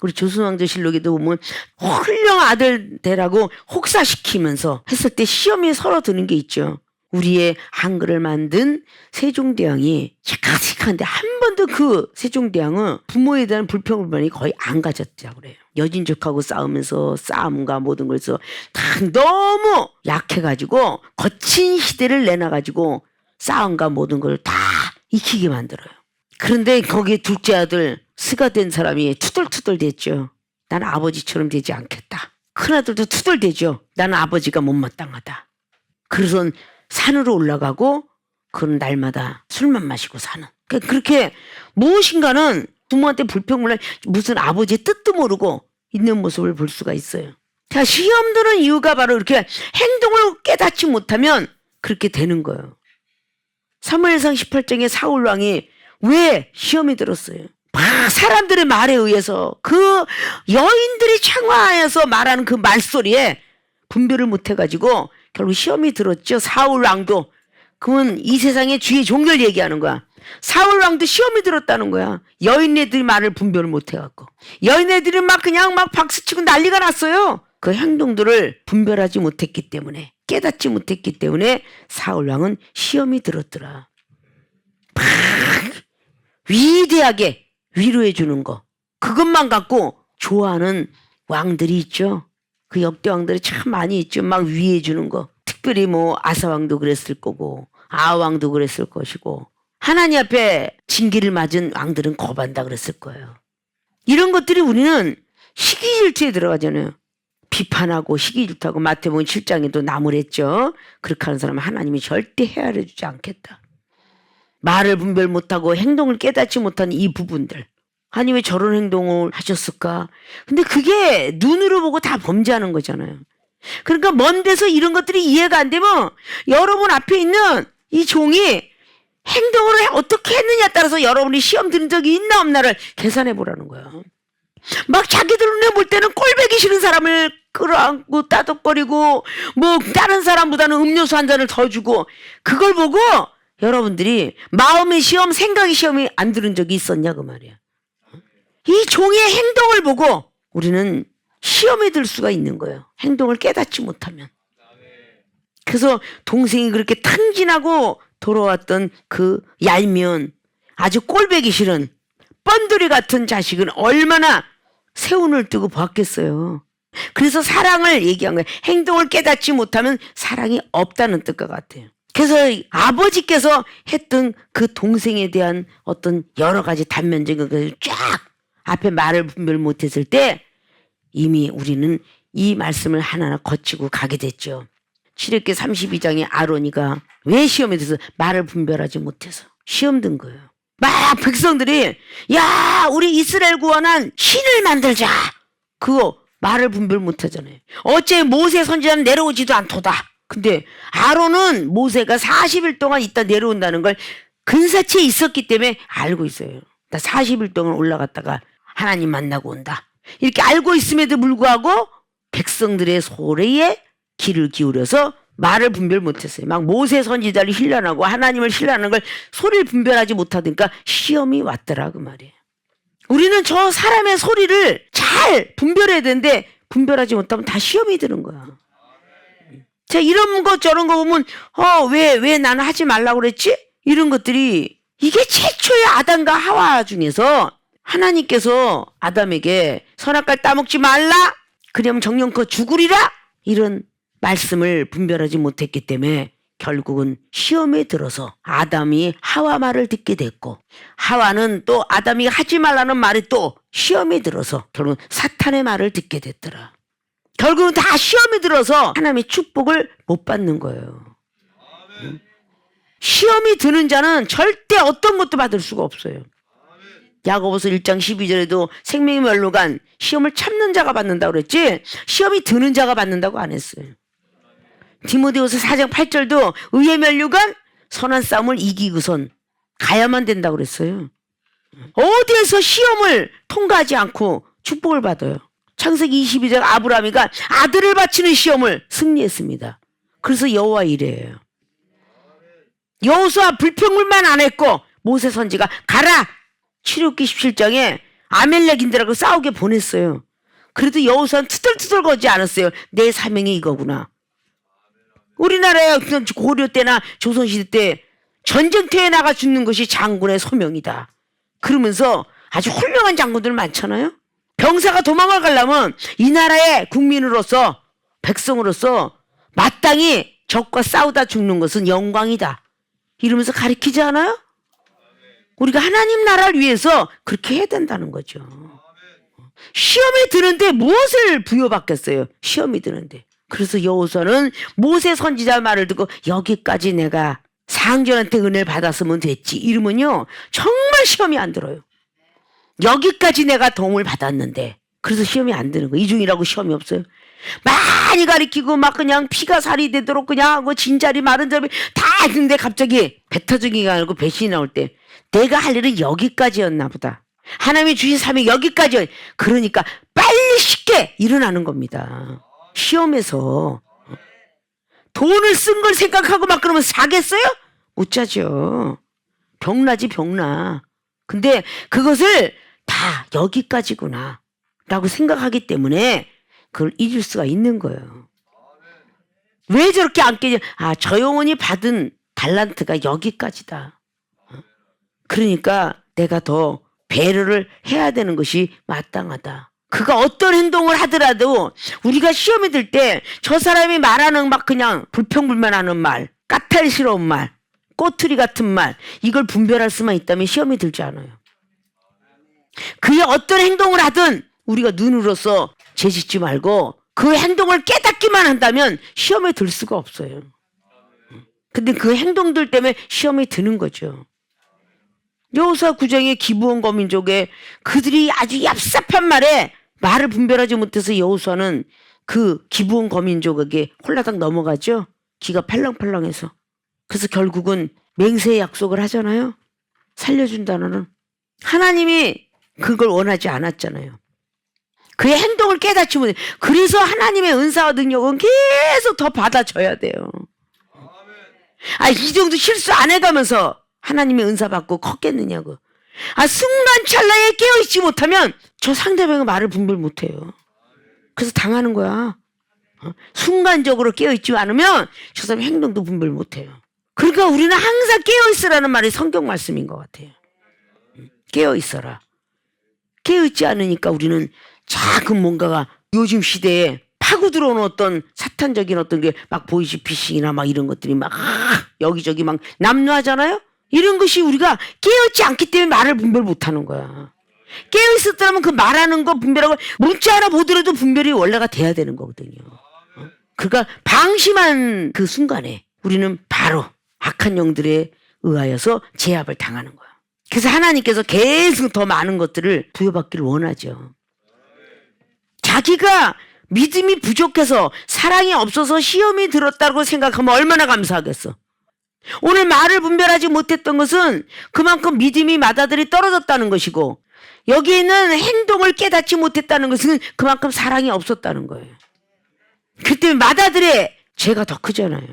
우리 조선왕조실록에도 보면 훌륭한 아들 되라고 혹사시키면서 했을 때 시험이 서로 드는 게 있죠. 우리의 한글을 만든 세종대왕이 시큰시큰한데 한 번도 그 세종대왕은 부모에 대한 불평불만이 거의 안 가졌다고 그래요. 여진족하고 싸우면서 싸움과 모든 것에서 다 너무 약해가지고 거친 시대를 내놔가지고 싸움과 모든 걸 다 익히게 만들어요. 그런데 거기에 둘째 아들 스가 된 사람이 투덜투덜 됐죠. 나는 아버지처럼 되지 않겠다. 큰아들도 투덜대죠. 나는 아버지가 못마땅하다. 그래서 산으로 올라가고 그런 날마다 술만 마시고 사는. 그렇게 무엇인가는 부모한테 불평불만 무슨 아버지의 뜻도 모르고 있는 모습을 볼 수가 있어요. 자, 시험 드는 이유가 바로 이렇게 행동을 깨닫지 못하면 그렇게 되는 거예요. 사무엘상 18장에 사울왕이 왜 시험이 들었어요? 사람들의 말에 의해서 그 여인들이 창화하여서 말하는 그 말소리에 분별을 못해가지고 결국 시험이 들었죠. 사울왕도. 그건 이 세상의 주의 종교를 얘기하는 거야. 사울왕도 시험이 들었다는 거야. 여인네들이 말을 분별을 못해갖고. 여인네들이 막 그냥 막 박수치고 난리가 났어요. 그 행동들을 분별하지 못했기 때문에, 깨닫지 못했기 때문에 사울왕은 시험이 들었더라. 위대하게 위로해 주는 거, 그것만 갖고 좋아하는 왕들이 있죠. 그 역대 왕들이 참 많이 있죠. 막 위해 주는 거. 특별히 뭐 아사왕도 그랬을 거고 아왕도 그랬을 것이고 하나님 앞에 징계를 맞은 왕들은 겁한다 그랬을 거예요. 이런 것들이 우리는 시기질투에 들어가잖아요. 비판하고 시기질투하고 마태복음 7장에도 나무랬죠. 그렇게 하는 사람은 하나님이 절대 헤아려 주지 않겠다. 말을 분별 못하고 행동을 깨닫지 못한 이 부분들. 아니 왜 저런 행동을 하셨을까? 근데 그게 눈으로 보고 다 범죄하는 거잖아요. 그러니까 먼 데서 이런 것들이 이해가 안 되면 여러분 앞에 있는 이 종이 행동을 어떻게 했느냐에 따라서 여러분이 시험 들은 적이 있나 없나를 계산해 보라는 거야. 막 자기들 눈에 볼 때는 꼴보기 싫은 사람을 끌어안고 따덕거리고 뭐 다른 사람보다는 음료수 한 잔을 더 주고 그걸 보고 여러분들이 마음의 시험, 생각의 시험이 안 들은 적이 있었냐 그 말이야. 이 종의 행동을 보고 우리는 시험에 들 수가 있는 거예요. 행동을 깨닫지 못하면. 그래서 동생이 그렇게 탕진하고 돌아왔던 그 얄미운 아주 꼴보기 싫은 뻔돌이 같은 자식은 얼마나 세운을 뜨고 봤겠어요. 그래서 사랑을 얘기한 거예요. 행동을 깨닫지 못하면 사랑이 없다는 뜻과 같아요. 그래서 아버지께서 했던 그 동생에 대한 어떤 여러 가지 단면적인 것을 쫙 앞에 말을 분별 못했을 때 이미 우리는 이 말씀을 하나하나 거치고 가게 됐죠. 출애굽기 32장에 아론이가 왜 시험에 들어서 말을 분별하지 못해서 시험 든 거예요. 막 백성들이 야 우리 이스라엘 구원한 신을 만들자. 그거 말을 분별 못하잖아요. 어째 모세 선지자는 내려오지도 않도다. 근데 아론은 모세가 40일 동안 있다 내려온다는 걸 근사치에 있었기 때문에 알고 있어요. 나 40일 동안 올라갔다가 하나님 만나고 온다. 이렇게 알고 있음에도 불구하고 백성들의 소리에 귀를 기울여서 말을 분별 못했어요. 막 모세 선지자를 신뢰하고 하나님을 신뢰하는 걸 소리를 분별하지 못하니까 시험이 왔더라 그 말이에요. 우리는 저 사람의 소리를 잘 분별해야 되는데 분별하지 못하면 다 시험이 드는 거야. 자, 이런 거 저런 거 보면 왜 나는 하지 말라고 그랬지? 이런 것들이 이게 최초의 아담과 하와 중에서 하나님께서 아담에게 선악과를 따먹지 말라. 그러면 정령껏 죽으리라. 이런 말씀을 분별하지 못했기 때문에 결국은 시험에 들어서 아담이 하와 말을 듣게 됐고 하와는 또 아담이 하지 말라는 말이 또 시험에 들어서 결국 사탄의 말을 듣게 됐더라. 결국은 다 시험이 들어서 하나님의 축복을 못 받는 거예요. 시험이 드는 자는 절대 어떤 것도 받을 수가 없어요. 야고보서 1장 12절에도 생명의 멸류관 시험을 참는 자가 받는다고 그랬지 시험이 드는 자가 받는다고 안 했어요. 디모데후서 4장 8절도 의의 멸류관 선한 싸움을 이기고선 가야만 된다고 그랬어요. 어디에서 시험을 통과하지 않고 축복을 받아요. 창세기 22장 아브라함이가 아들을 바치는 시험을 승리했습니다. 그래서 여호와 이래요. 여호수아 불평불만 안 했고 모세 선지가 가라 출애굽기 17장에 아멜렉인들하고 싸우게 보냈어요. 그래도 여호수아는 투덜투덜 거지 않았어요. 내 사명이 이거구나. 우리나라에 고려 때나 조선시대 때 전쟁터에 나가 죽는 것이 장군의 소명이다. 그러면서 아주 훌륭한 장군들 많잖아요. 병사가 도망을 가려면 이 나라의 국민으로서 백성으로서 마땅히 적과 싸우다 죽는 것은 영광이다. 이러면서 가르치지 않아요? 우리가 하나님 나라를 위해서 그렇게 해야 된다는 거죠. 시험에 드는데 무엇을 부여받겠어요? 시험이 드는데. 그래서 여호수아는 모세 선지자 말을 듣고 여기까지 내가 상전한테 은혜를 받았으면 됐지. 이러면요 정말 시험이 안 들어요. 여기까지 내가 도움을 받았는데 그래서 시험이 안 드는 거예요. 이중이라고 시험이 없어요. 많이 가리키고 막 그냥 피가 살이 되도록 그냥 하고 진자리 마른 자리 다 했는데 갑자기 배타적이가 아니고 배신이 나올 때 내가 할 일은 여기까지였나 보다. 하나님이 주신 사명이 여기까지. 그러니까 빨리 쉽게 일어나는 겁니다. 시험에서 돈을 쓴 걸 생각하고 막 그러면 사겠어요? 못 자죠. 병나지 병나. 근데 그것을 다 여기까지구나 라고 생각하기 때문에 그걸 잊을 수가 있는 거예요. 왜 저렇게 안 깨져? 아, 저 영혼이 받은 달란트가 여기까지다. 그러니까 내가 더 배려를 해야 되는 것이 마땅하다. 그가 어떤 행동을 하더라도 우리가 시험이 들 때 저 사람이 말하는 막 그냥 불평불만하는 말, 까탈스러운 말, 꼬투리 같은 말 이걸 분별할 수만 있다면 시험이 들지 않아요. 그의 어떤 행동을 하든 우리가 눈으로서 죄짓지 말고 그 행동을 깨닫기만 한다면 시험에 들 수가 없어요. 근데 그 행동들 때문에 시험에 드는 거죠. 여호수아 9장의 기브온 거민족에 그들이 아주 얍삽한 말을 분별하지 못해서 여호수아는 그 기브온 거민족에게 홀라당 넘어가죠. 기가 팔랑팔랑해서. 그래서 결국은 맹세의 약속을 하잖아요. 살려준다는. 하나님이 그걸 원하지 않았잖아요. 그의 행동을 깨닫지 못해. 그래서 하나님의 은사와 능력은 계속 더 받아줘야 돼요. 아, 이 정도 실수 안 해가면서 하나님의 은사 받고 컸겠느냐고. 아, 순간 찰나에 깨어있지 못하면 저 상대방의 말을 분별 못해요. 그래서 당하는 거야. 순간적으로 깨어있지 않으면 저 사람 행동도 분별 못해요. 그러니까 우리는 항상 깨어있으라는 말이 성경 말씀인 것 같아요. 깨어있어라. 깨어있지 않으니까 우리는 작은 뭔가가 요즘 시대에 파고 들어오는 어떤 사탄적인 어떤 게 막 보이시피싱이나 막 이런 것들이 막 여기저기 막 남루하잖아요. 이런 것이 우리가 깨어있지 않기 때문에 말을 분별 못하는 거야. 깨어있었다면 그 말하는 거 분별하고 문자 하나 보더라도 분별이 원래가 돼야 되는 거거든요. 그러니까 방심한 그 순간에 우리는 바로 악한 영들에 의하여서 제압을 당하는 거야. 그래서 하나님께서 계속 더 많은 것들을 부여받기를 원하죠. 자기가 믿음이 부족해서 사랑이 없어서 시험이 들었다고 생각하면 얼마나 감사하겠어. 오늘 말을 분별하지 못했던 것은 그만큼 믿음이 맏아들이 떨어졌다는 것이고 여기 있는 행동을 깨닫지 못했다는 것은 그만큼 사랑이 없었다는 거예요. 그때 맏아들의 죄가 더 크잖아요.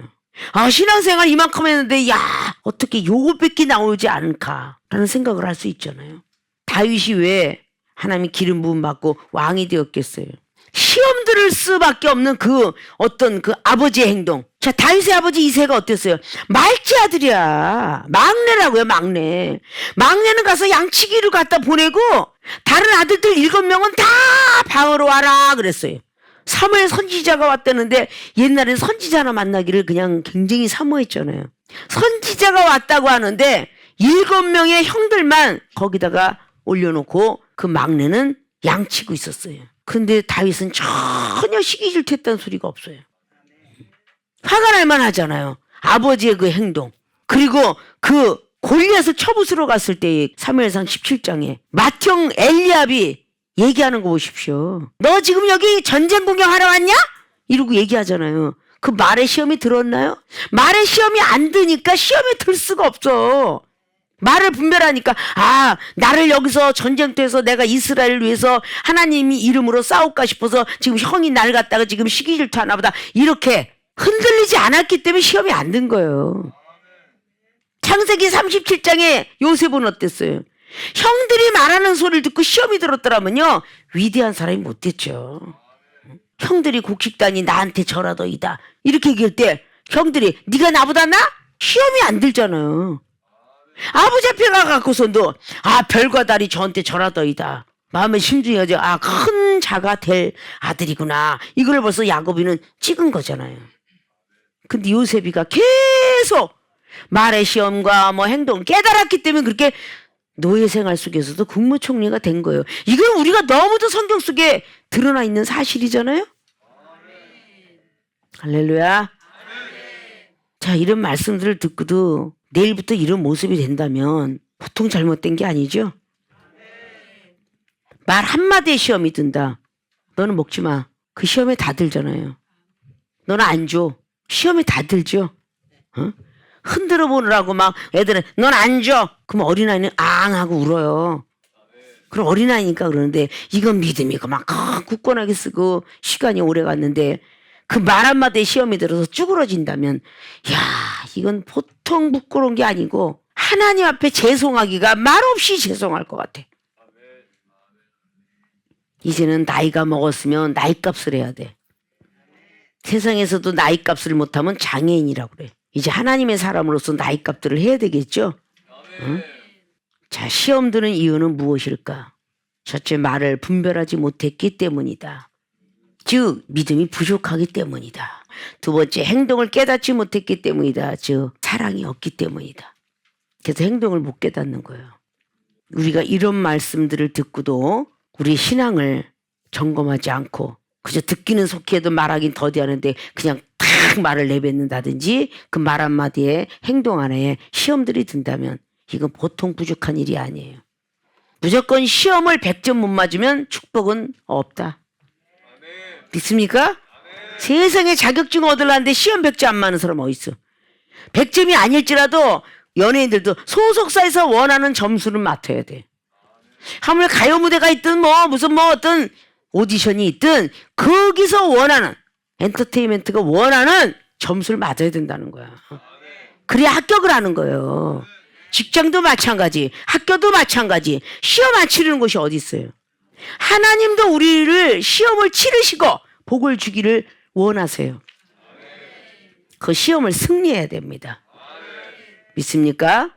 아, 신앙생활 이만큼 했는데 야 어떻게 요것밖에 나오지 않을까라는 생각을 할 수 있잖아요. 다윗이 왜 하나님이 기름 부음 받고 왕이 되었겠어요? 시험 들을 수밖에 없는 그 어떤 그 아버지의 행동. 자, 다윗의 아버지 이새가 어땠어요? 말지 아들이야. 막내라고요, 막내. 막내는 가서 양치기를 갖다 보내고 다른 아들들 7명은 다 방으로 와라 그랬어요. 사무엘 선지자가 왔다는데 옛날엔 선지자나 만나기를 그냥 굉장히 사모했잖아요. 선지자가 왔다고 하는데 7명의 형들만 거기다가 올려놓고 그 막내는 양치고 있었어요. 근데 다윗은 전혀 시기 질투했다는 소리가 없어요. 화가 날 만하잖아요. 아버지의 그 행동. 그리고 그 골리앗을 쳐부수러 갔을 때 사무엘상 17장에 맏형 엘리압이 얘기하는 거 보십시오. 너 지금 여기 전쟁 구경하러 왔냐? 이러고 얘기하잖아요. 그 말의 시험이 들었나요? 말의 시험이 안 드니까 시험에 들 수가 없어. 말을 분별하니까 나를 여기서 전쟁터에서 내가 이스라엘을 위해서 하나님이 이름으로 싸울까 싶어서 지금 형이 날 갖다가 지금 시기 질투하나 보다. 이렇게 흔들리지 않았기 때문에 시험이 안 든 거예요. 창세기 37장에 요셉은 어땠어요? 형들이 말하는 소리를 듣고 시험이 들었더라면요, 위대한 사람이 못 됐죠. 형들이 곡식단이 나한테 절하더이다 이렇게 얘기할 때 형들이 네가 나보다 나? 시험이 안 들잖아요. 아버지 앞에 가갖고서도 별과 달이 저한테 절하더이다. 마음에 심중해져. 큰 자가 될 아들이구나. 이걸 벌써 야곱이는 찍은 거잖아요. 근데 요셉이가 계속 말의 시험과 행동을 깨달았기 때문에 그렇게 노예 생활 속에서도 국무총리가 된 거예요. 이건 우리가 너무도 성경 속에 드러나 있는 사실이잖아요. 할렐루야. 자, 이런 말씀들을 듣고도 내일부터 이런 모습이 된다면 보통 잘못된 게 아니죠. 말 한마디에 시험이 든다. 너는 먹지 마. 그 시험에 다 들잖아요. 너는 안 줘. 시험에 다 들죠. 흔들어 보느라고 막 애들은 넌 안 줘. 그럼 어린아이는 앙 하고 울어요. 그럼 어린아이니까 그러는데 이건 믿음이고 막 굳건하게 쓰고 시간이 오래 갔는데 그 말 한마디에 시험이 들어서 쭈그러진다면 이건 보통 부끄러운 게 아니고 하나님 앞에 죄송하기가 말없이 죄송할 것 같아. 이제는 나이가 먹었으면 나이값을 해야 돼. 세상에서도 나이값을 못하면 장애인이라고 그래. 이제 하나님의 사람으로서 나이값들을 해야 되겠죠. 응? 자, 시험 드는 이유는 무엇일까? 첫째, 말을 분별하지 못했기 때문이다. 즉 믿음이 부족하기 때문이다. 두 번째, 행동을 깨닫지 못했기 때문이다. 즉 사랑이 없기 때문이다. 그래서 행동을 못 깨닫는 거예요. 우리가 이런 말씀들을 듣고도 우리 신앙을 점검하지 않고 그저 듣기는 속해도 말하긴 더디하는데 그냥 탁 말을 내뱉는다든지 그 말 한마디에 행동 안에 시험들이 든다면 이건 보통 부족한 일이 아니에요. 무조건 시험을 100점 못 맞으면 축복은 없다. 믿습니까? 세상에 자격증 얻으려는데 시험 100점 안 맞는 사람 어디 있어? 100점이 아닐지라도 연예인들도 소속사에서 원하는 점수를 맡아야 돼. 하물 가요 무대가 있든 무슨 어떤 오디션이 있든 거기서 원하는 엔터테인먼트가 원하는 점수를 맞아야 된다는 거야. 그래야 합격을 하는 거예요. 직장도 마찬가지, 학교도 마찬가지. 시험 안 치르는 곳이 어디 있어요? 하나님도 우리를 시험을 치르시고 복을 주기를 원하세요. 그 시험을 승리해야 됩니다. 믿습니까?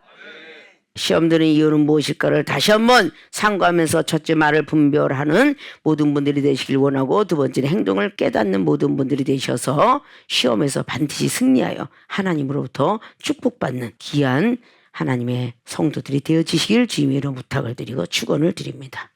시험 드는 이유는 무엇일까를 다시 한번 상고하면서 첫째, 말을 분별하는 모든 분들이 되시길 원하고 두 번째는 행동을 깨닫는 모든 분들이 되셔서 시험에서 반드시 승리하여 하나님으로부터 축복받는 귀한 하나님의 성도들이 되어지시길 주님으로 부탁을 드리고 축원을 드립니다.